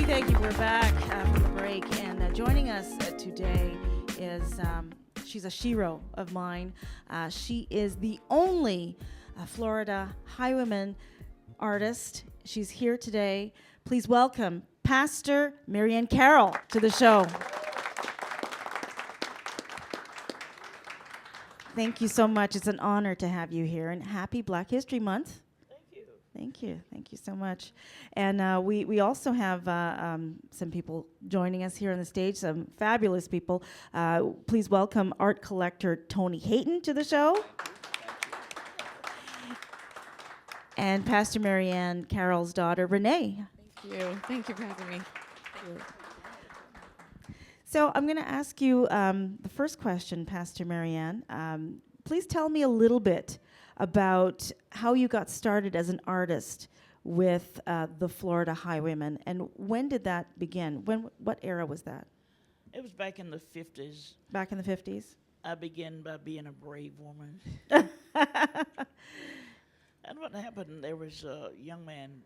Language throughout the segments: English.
Thank you. We're back from the break, and joining us today is she's a shero of mine. She is the only Florida highwayman artist. She's here today. Please welcome Pastor Marianne Caroll to the show. Thank you so much. It's an honor to have you here, and happy Black History Month. Thank you. Thank you so much. And we also have some people joining us here on the stage, some fabulous people. Please welcome art collector Tony Hayton to the show. And Pastor Marianne Caroll's daughter, Renee. Thank you. Thank you for having me. So I'm going to ask you the first question, Pastor Marianne. Please tell me a little bit about how you got started as an artist with the Florida Highwaymen, and when did that begin? What era was that? It was back in the 50s. Back in the 50s? I began by being a brave woman. And what happened, there was a young man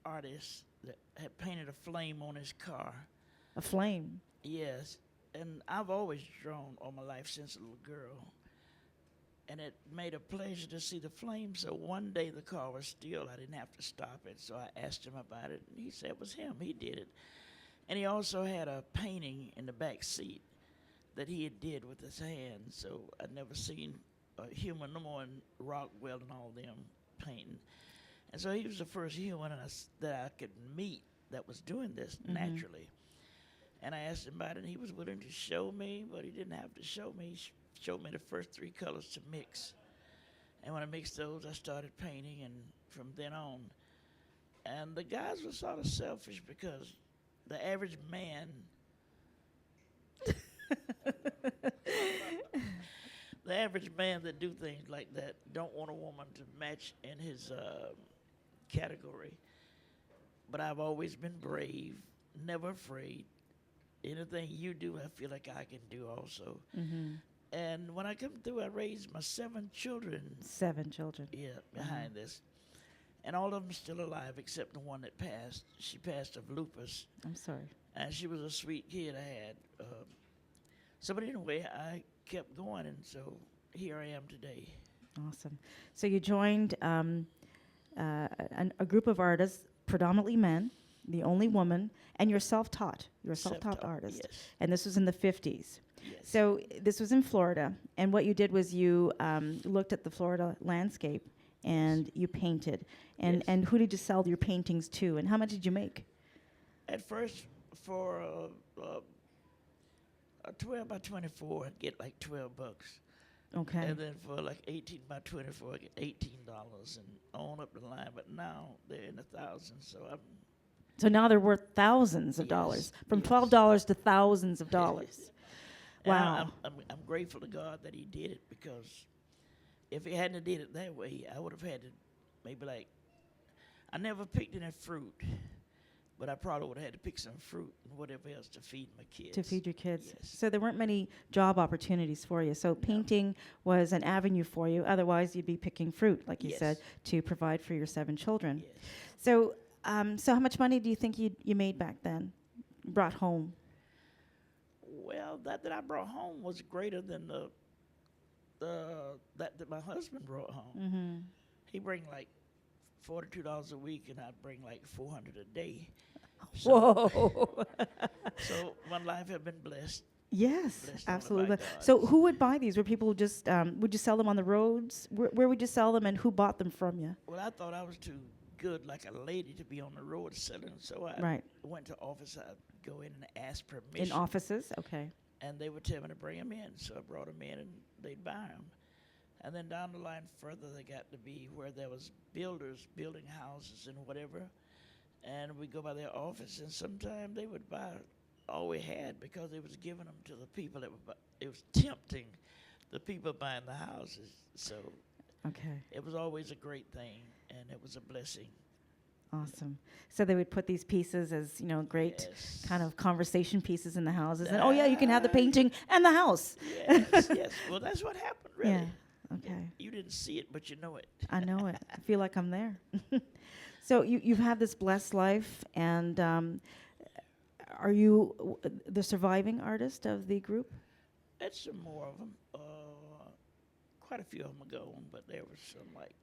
artist that had painted a flame on his car. A flame? Yes. And I've always drawn all my life since a little girl. And it made a pleasure to see the flame. So one day the car was still. I didn't have to stop it. So I asked him about it, and he said it was him. He did it. And he also had a painting in the back seat that he had did with his hands. So I'd never seen a human no more in Rockwell and all them painting. And so he was the first human that I could meet that was doing this naturally. And I asked him about it, and he was willing to show me, but he didn't have to show me. He showed me the first three colors to mix. And when I mixed those, I started painting, and from then on. And the guys were sort of selfish because the average man, the average man that do things like that don't want a woman to match in his category. But I've always been brave, never afraid. Anything you do, I feel like I can do also. And when I come through, I raised my 7 children. 7 children. Yeah, behind this. And all of them still alive except the one that passed. She passed of lupus. I'm sorry. And she was a sweet kid I had. But anyway, I kept going, and so here I am today. Awesome. So you joined a group of artists, predominantly men, the only woman, and you're self-taught. You're a self-taught artist. Yes. And this was in the 50s. Yes. So this was in Florida, and what you did was you looked at the Florida landscape and you painted. And Yes. and who did you sell your paintings to, and how much did you make? At first, for a 12 by 24, I'd get like $12. Okay. And then for like 18 by 24, I get $18 and on up the line. But now they're in the thousands, so So now they're worth thousands of Yes, dollars, from yes. $12 to thousands of dollars. And Wow. I'm grateful to God that He did it, because if He hadn't did it that way, I would have had to maybe I never picked any fruit, but I probably would have had to pick some fruit and whatever else to feed my kids. To feed your kids. Yes. So there weren't many job opportunities for you. So painting was an avenue for you. Otherwise, you'd be picking fruit, like you Yes. said, to provide for your 7 children. Yes. So how much money do you think you made back then, brought home? Well, that I brought home was greater than that my husband brought home. Mm-hmm. He bring like $42 a week, and I'd bring like $400 a day. So, Whoa. so my life had been blessed. Yes, Blessed only absolutely. by God. So who would buy these? Were people just, would you sell them on the roads? Where would you sell them, and who bought them from you? Well, I thought I was too good like a lady to be on the road selling, so I Right. went to office. I'd go in and ask permission. In offices? Okay. And they would tell me to bring them in, so I brought them in, and they'd buy them. And then down the line further, they got to be where there was builders building houses and whatever. And we'd go by their office, and sometimes they would buy all we had because they was giving them to the people that were it was tempting the people buying the houses. So Okay. it was always a great thing, and it was a blessing. Awesome. So they would put these pieces as, great Yes. kind of conversation pieces in the houses. And, you can have the painting and the house. Yes, yes. Well, that's what happened, really. Yeah. Okay. You didn't see it, but you know it. I know it. I feel like I'm there. So you've had this blessed life, and are you the surviving artist of the group? It's some more of them. Quite a few of them are gone, but there was some like.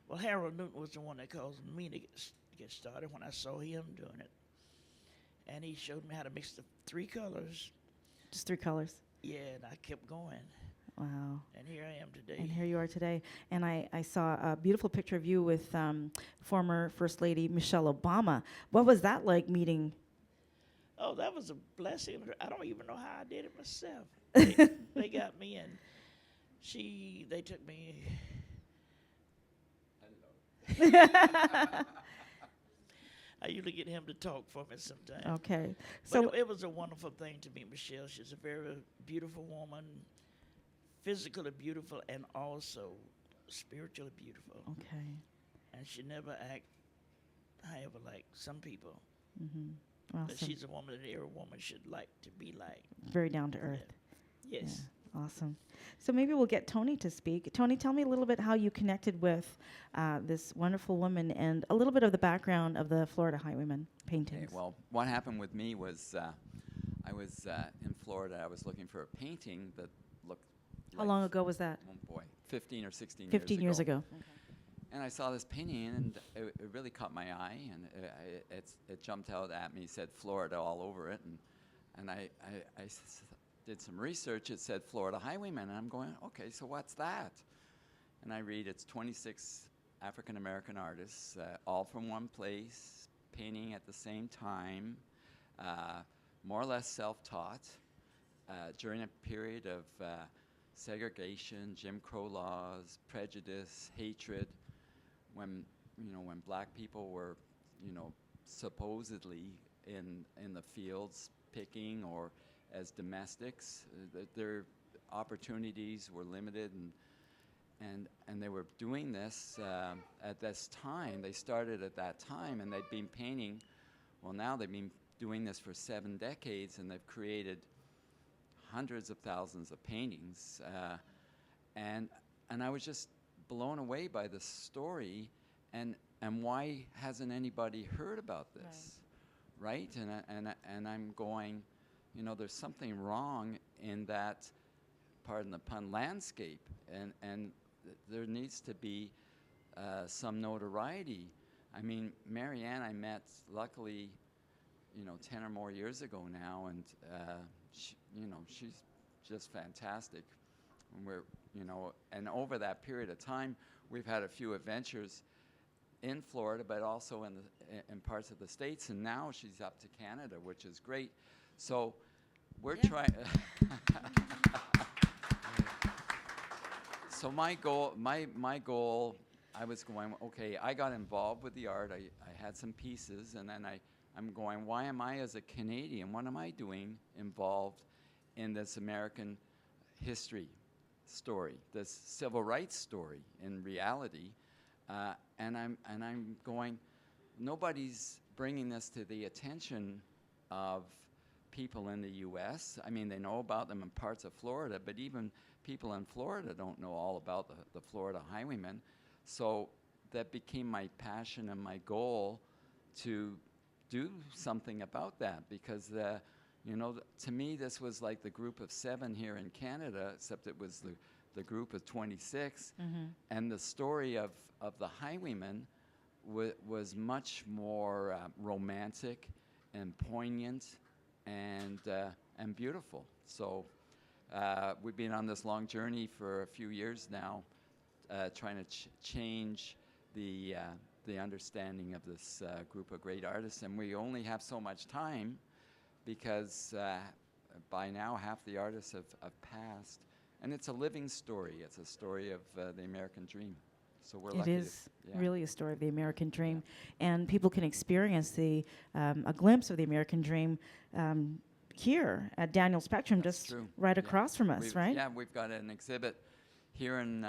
Well, Harold Newton was the one that caused me to get started when I saw him doing it, and he showed me how to mix the 3 colors. Just 3 colors. Yeah, and I kept going. Wow. And here I am today. And here you are today. And I saw a beautiful picture of you with former First Lady Michelle Obama. What was that like meeting? Oh, that was a blessing. I don't even know how I did it myself. They got me, and they took me. I usually get him to talk for me sometimes. Okay. So it was a wonderful thing to meet Michelle. She's a very beautiful woman, physically beautiful, and also spiritually beautiful. Okay. And she never act, however, like some people. Mm-hmm. But Awesome. she's a woman that every woman should like to be like. Very down to earth. Yeah. Yes. Yeah. Awesome. So maybe we'll get Tony to speak. Tony, tell me a little bit how you connected with this wonderful woman and a little bit of the background of the Florida Highwaymen paintings. Okay, well, what happened with me was I was in Florida. I was looking for a painting that looked How long ago was that? Oh boy, 15 or 16 15 years ago. And I saw this painting, and it really caught my eye, and it jumped out at me. It said Florida all over it, and I did some research. It said Florida Highwaymen, and I'm going, okay, so what's that? And I read it's 26 African-American artists, all from one place, painting at the same time, more or less self-taught, during a period of segregation, Jim Crow laws, prejudice, hatred, when black people were, supposedly in the fields picking or as domestics, their opportunities were limited, and they were doing this at this time. They started at that time, and they'd been painting. Well, now they've been doing this for 7 decades, and they've created hundreds of thousands of paintings, and I was just blown away by the story, and why hasn't anybody heard about this, right? And I'm going, there's something wrong in that, pardon the pun, landscape, and there needs to be some notoriety. I mean, Marianne I met luckily, 10 or more years ago now, and she's just fantastic. And we're, and over that period of time, we've had a few adventures in Florida, but also in parts of the States, and now she's up to Canada, which is great. So we're trying. So my goal, I was going, okay, I got involved with the art. I had some pieces, and then I'm going, why am I, as a Canadian, what am I doing involved in this American history story, this civil rights story in reality? And I'm going, nobody's bringing this to the attention of people in the U.S. I mean, they know about them in parts of Florida, but even people in Florida don't know all about the Florida Highwaymen. So that became my passion and my goal to do something about that, because to me this was like the group of 7 here in Canada, except it was the group of 26, and the story of the Highwaymen was much more romantic and poignant and beautiful. So we've been on this long journey for a few years now, trying to change the understanding of this group of great artists, and we only have so much time, because by now half the artists have passed, and it's a living story. It's a story of the American dream. So we're lucky. It is really a story of the American dream, and people can experience a glimpse of the American dream here at Daniel Spectrum, just right across from us, right? Yeah, we've got an exhibit here in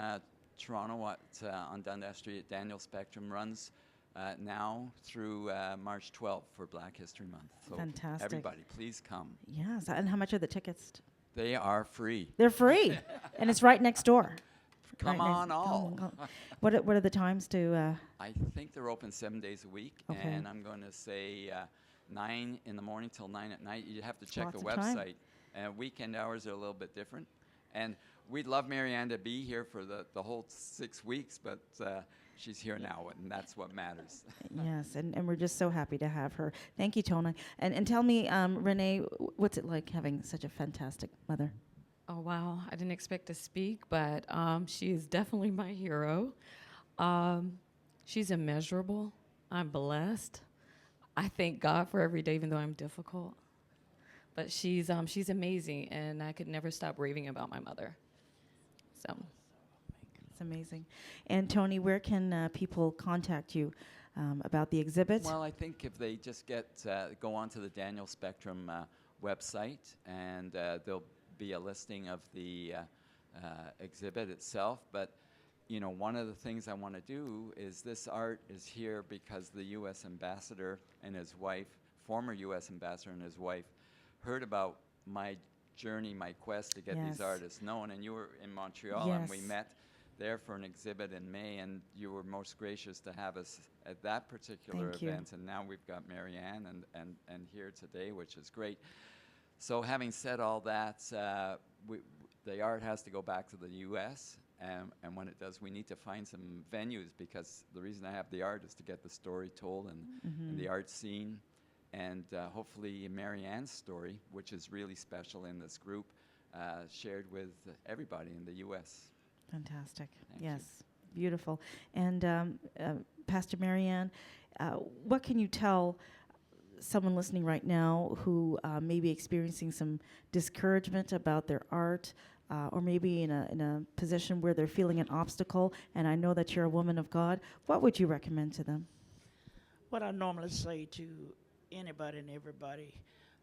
Toronto on Dundas Street at Daniel Spectrum. Runs now through March 12th for Black History Month. So fantastic. Everybody, please come. Yes, and how much are the tickets? They are free. They're free, and it's right next door. Come on, all. What are the times to? I think they're open 7 days a week, okay. And I'm going to say 9 in the morning till 9 at night. You have to check the Lots of time. website. And weekend hours are a little bit different. And we'd love Marianne to be here for the whole 6 weeks, but she's here now, and that's what matters. Yes, and we're just so happy to have her. Thank you, Tona. And tell me, Renee, what's it like having such a fantastic mother? Oh, wow. I didn't expect to speak, but she is definitely my hero. She's immeasurable. I'm blessed. I thank God for every day, even though I'm difficult. But she's amazing, and I could never stop raving about my mother. So It's amazing. And Tony, where can people contact you about the exhibit? Well, I think if they just go onto the Daniel Spectrum website, and there'll be a listing of the exhibit itself. But you know, one of the things I want to do is this art is here because the U.S. ambassador and his wife, former U.S. ambassador and his wife, heard about my journey, my quest to get these artists known. And you were in Montreal, and we met there for an exhibit in May, and you were most gracious to have us at that particular event. And now we've got Marianne and here today, which is great. So having said all that, the art has to go back to the U.S., and when it does, we need to find some venues, because the reason I have the art is to get the story told and the art seen, and hopefully Marianne's story, which is really special in this group, shared with everybody in the U.S. Fantastic. Thank Yes, beautiful. And Pastor Marianne, what can you tell someone listening right now who may be experiencing some discouragement about their art, or maybe in a position where they're feeling an obstacle, and I know that you're a woman of God? What would you recommend to them? What I normally say to anybody and everybody,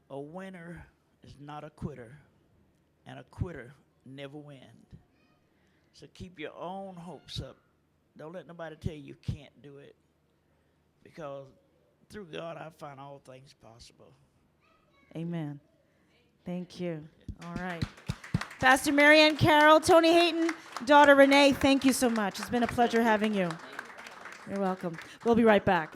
a winner is not a quitter, and a quitter never wins. So keep your own hopes up. Don't let nobody tell you can't do it, because through God I find all things possible. Amen. Thank you. All right. Pastor Marianne, Caroll, Tony Hayton, daughter Renee, thank you so much. It's been a pleasure having you. You're welcome. We'll be right back.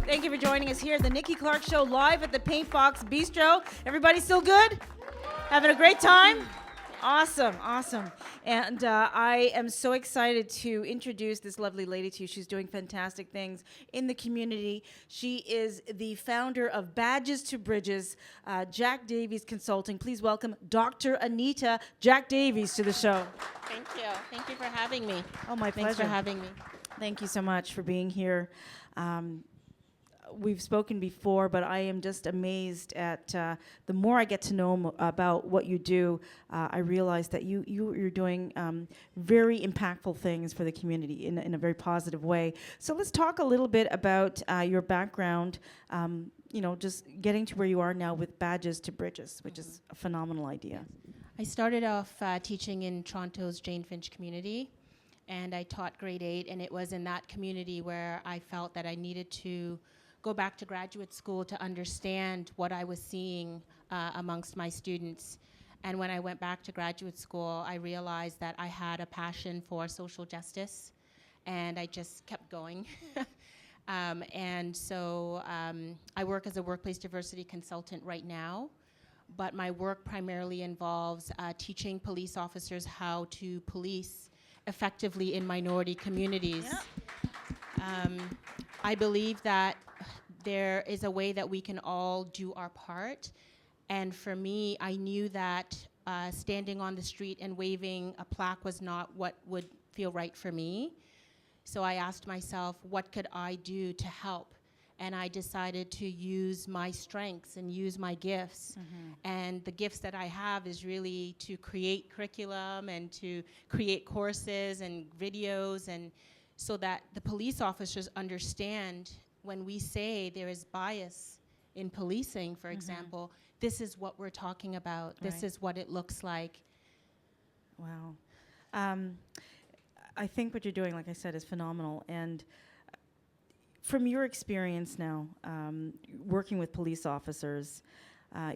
Thank you for joining us here at the Nikki Clarke Show, live at the Paintbox Bistro. Everybody still good? Having a great time? Awesome, awesome. And I am so excited to introduce this lovely lady to you. She's doing fantastic things in the community. She is the founder of Badges to Bridges, Jack Davies Consulting. Please welcome Dr. Anita Jack Davies to the show. Thank you. Thank you for having me. Oh, my pleasure. Thanks for having me. Thank you so much for being here. We've spoken before, but I am just amazed at the more I get to know about what you do, I realize that you're doing very impactful things for the community in a very positive way. So let's talk a little bit about your background, just getting to where you are now with Badges to Bridges, which is a phenomenal idea. I started off teaching in Toronto's Jane Finch community, and I taught grade 8, and it was in that community where I felt that I needed to go back to graduate school to understand what I was seeing amongst my students. And when I went back to graduate school, I realized that I had a passion for social justice, and I just kept going. And so I work as a workplace diversity consultant right now, but my work primarily involves teaching police officers how to police effectively in minority communities. Yeah. I believe that there is a way that we can all do our part. And for me, I knew that standing on the street and waving a plaque was not what would feel right for me. So I asked myself, what could I do to help? And I decided to use my strengths and use my gifts. Mm-hmm. And the gifts that I have is really to create curriculum and to create courses and videos, and so that the police officers understand when we say there is bias in policing, for example, this is what we're talking about. Right. This is what it looks like. Wow. I think what you're doing, like I said, is phenomenal. And from your experience now, working with police officers,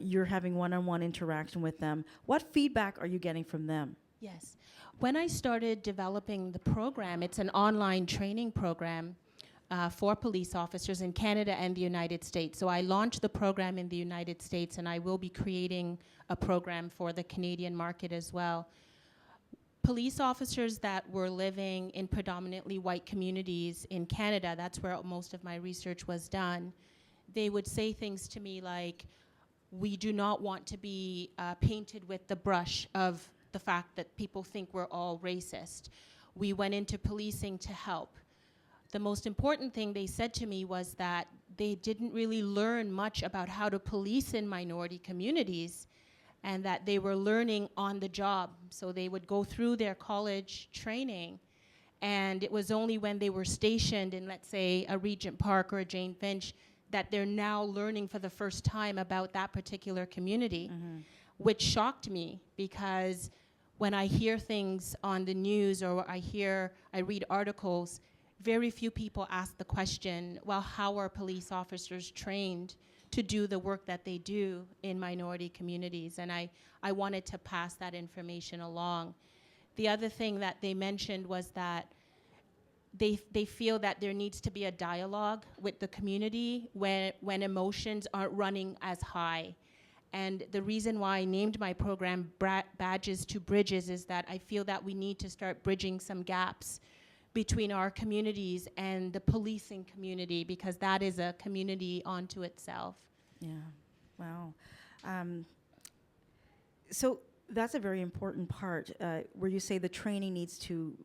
you're having one-on-one interaction with them. What feedback are you getting from them? Yes. When I started developing the program, it's an online training program for police officers in Canada and the United States. So I launched the program in the United States, and I will be creating a program for the Canadian market as well. Police officers that were living in predominantly white communities in Canada, that's where most of my research was done, they would say things to me like, we do not want to be painted with the brush of the fact that people think we're all racist. We went into policing to help. The most important thing they said to me was that they didn't really learn much about how to police in minority communities, and that they were learning on the job. So they would go through their college training, and it was only when they were stationed in, let's say, a Regent Park or a Jane Finch, that they're now learning for the first time about that particular community, which shocked me, because when I hear things on the news or I read articles, very few people ask the question, well, how are police officers trained to do the work that they do in minority communities? And I wanted to pass that information along. The other thing that they mentioned was that they feel that there needs to be a dialogue with the community when emotions aren't running as high. And the reason why I named my program Badges to Bridges is that I feel that we need to start bridging some gaps between our communities and the policing community, because that is a community unto itself. Yeah, wow. So that's a very important part, where you say the training needs to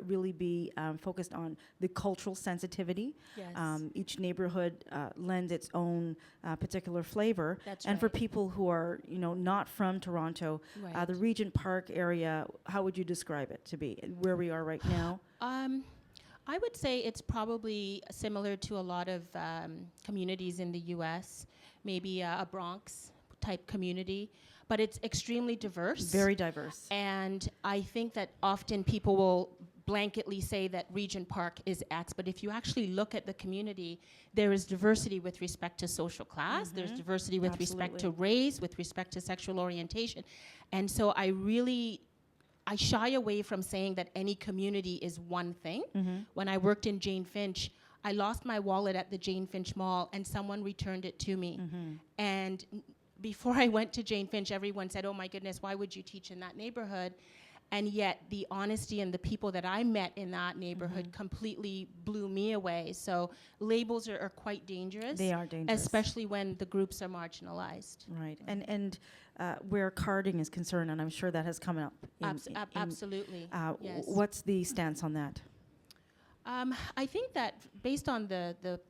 really be focused on the cultural sensitivity. Yes. Each neighborhood lends its own particular flavor. That's and for right. people who are, not from Toronto, Right. the Regent Park area, how would you describe it to be, where we are right now? I would say it's probably similar to a lot of communities in the U.S., maybe a Bronx-type community, but it's extremely diverse. Very diverse. And I think that often people will blanketly say that Regent Park is X, but if you actually look at the community, there is diversity with respect to social class, there's diversity with respect to race, with respect to sexual orientation. And so I shy away from saying that any community is one thing. When I worked in Jane Finch, I lost my wallet at the Jane Finch Mall, and someone returned it to me. And before I went to Jane Finch, everyone said, oh my goodness, why would you teach in that neighborhood? And yet the honesty and the people that I met in that neighborhood completely blew me away. So labels are quite dangerous. They are dangerous. Especially when the groups are marginalized. Right. And where carding is concerned, and I'm sure that has come up. Absolutely. Yes. What's the stance on that? I think that based on the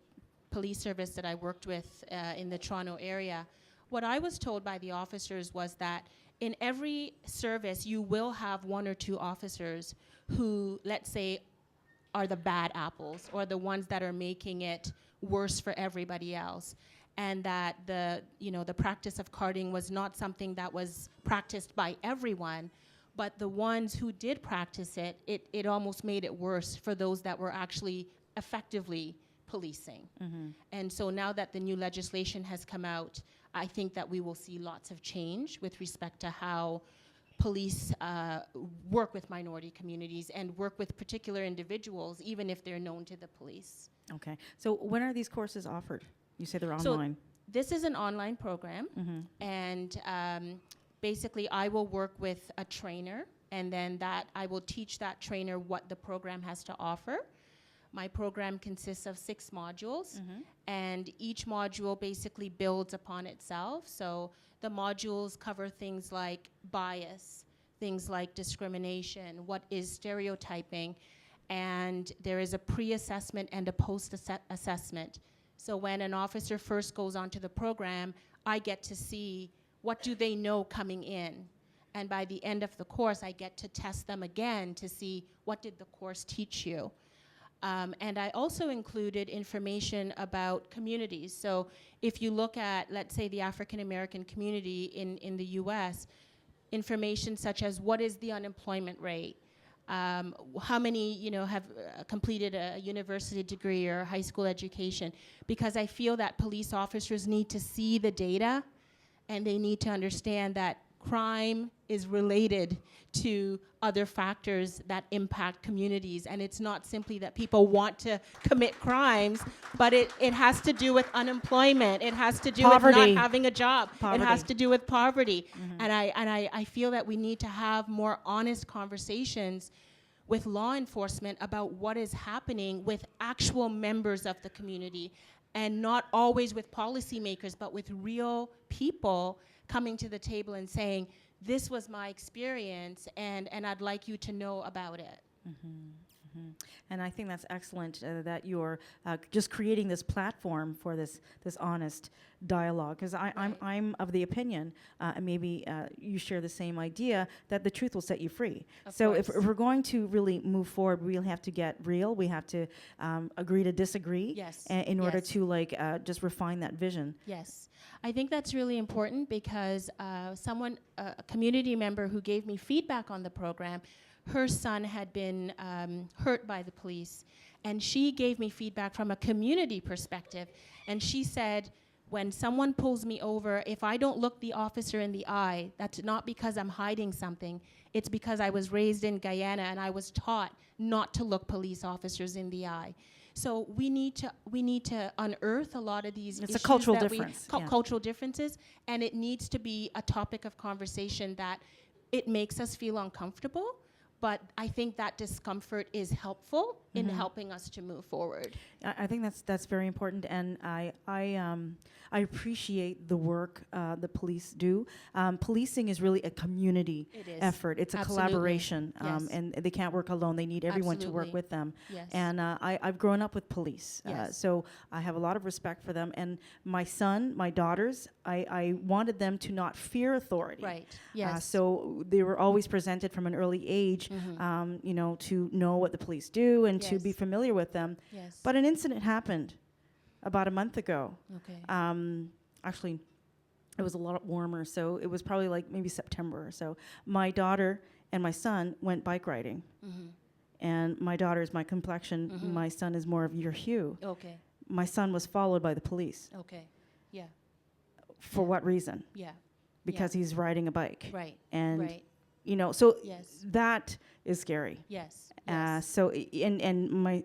police service that I worked with in the Toronto area, what I was told by the officers was that in every service, you will have one or two officers who, let's say, are the bad apples or the ones that are making it worse for everybody else. And that the practice of carding was not something that was practiced by everyone, but the ones who did practice it, it almost made it worse for those that were actually effectively policing. And so now that the new legislation has come out, I think that we will see lots of change with respect to how police work with minority communities and work with particular individuals, even if they're known to the police. Okay. So when are these courses offered? You say they're online. So this is an online program, and basically I will work with a trainer, and then I will teach that trainer what the program has to offer. My program consists of 6 modules, and each module basically builds upon itself. So the modules cover things like bias, things like discrimination, what is stereotyping, and there is a pre-assessment and a post-assessment. So when an officer first goes onto the program, I get to see what do they know coming in. And by the end of the course, I get to test them again to see what did the course teach you. And I also included information about communities. So if you look at, let's say, the African American community in the US, information such as what is the unemployment rate, how many have completed a university degree or high school education, because I feel that police officers need to see the data and they need to understand that crime is related to other factors that impact communities. And it's not simply that people want to commit crimes, but it has to do with unemployment. It has to do Poverty. with not having a job. Poverty. It has to do with poverty. And I feel that we need to have more honest conversations with law enforcement about what is happening with actual members of the community, and not always with policymakers, but with real people coming to the table and saying, this was my experience, and I'd like you to know about it. And I think that's excellent that you're just creating this platform for this honest dialogue. Because I'm of the opinion, and maybe you share the same idea, that the truth will set you free. So if we're going to really move forward, we'll have to get real. We have to agree to disagree. Yes. In order to just refine that vision. Yes. I think that's really important because a community member who gave me feedback on the program, her son had been hurt by the police, and she gave me feedback from a community perspective. And she said, when someone pulls me over, if I don't look the officer in the eye, that's not because I'm hiding something. It's because I was raised in Guyana and I was taught not to look police officers in the eye. So we need to unearth a lot of these issues. It's a cultural difference. Cultural differences, and it needs to be a topic of conversation that it makes us feel uncomfortable. But I think that discomfort is helpful in helping us to move forward. I think that's very important, and I appreciate the work the police do. Policing is really a community effort. It's a collaboration, and they can't work alone. They need everyone to work with them. Yes. And I've grown up with police, so I have a lot of respect for them. And my son, my daughters, I wanted them to not fear authority. Right. Yes. So they were always presented from an early age, to know what the police do and to be familiar with them. Yes. But an incident happened about a month ago. Okay. Actually, it was a lot warmer, so it was probably like maybe September or so. My daughter and my son went bike riding. And my daughter is my complexion. My son is more of your hue. Okay. My son was followed by the police. Okay. Yeah. For what reason? Yeah. Because he's riding a bike. Right. And right. So Yes. that is scary. Yes. And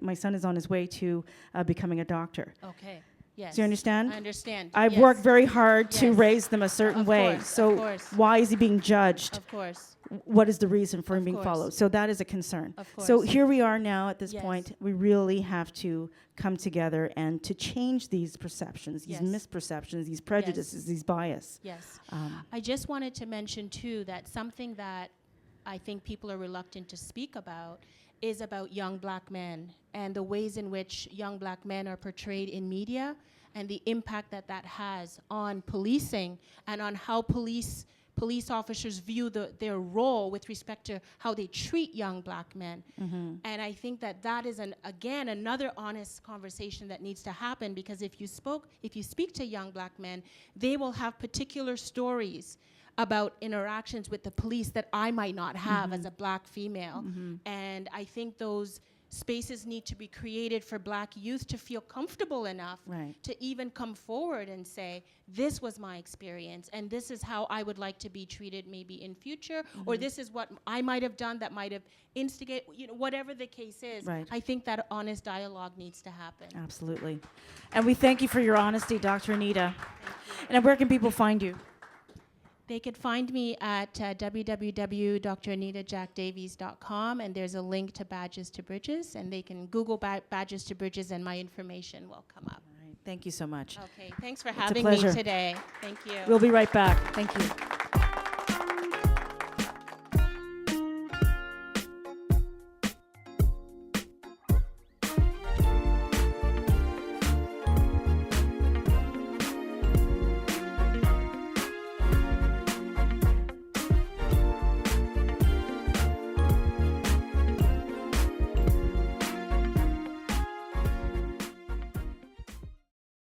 my son is on his way to becoming a doctor. Okay. Yes. Do you understand? I understand. I've Yes. worked very hard to Yes. raise them a certain Of way. course, So of course. why is he being judged? Of course. What is the reason for him Of being course. followed? So that is a concern. Of So course. here we are now at this Yes. point. We really have to come together and to change these perceptions, these Yes. misperceptions, these prejudices, these bias. Yes. Um, I just wanted to mention, too, that something that I think people are reluctant to speak about is about young black men and the ways in which young black men are portrayed in media and the impact that that has on policing and on how police officers view their role with respect to how they treat young black men. And I think that is again another honest conversation that needs to happen, because if you speak to young black men, they will have particular stories about interactions with the police that I might not have as a black female. And I think those spaces need to be created for black youth to feel comfortable enough to even come forward and say, this was my experience, and this is how I would like to be treated maybe in future, or this is what I might have done that might have instigated, whatever the case is. Right. I think that honest dialogue needs to happen. Absolutely. And we thank you for your honesty, Dr. Anita. And where can people find you? They could find me at www.dranitajackdavies.com, and there's a link to Badges to Bridges, and they can Google Badges to Bridges, and my information will come up. All right. Thank you so much. Okay, thanks for a having me pleasure. today. Thank you. We'll be right back. Thank you.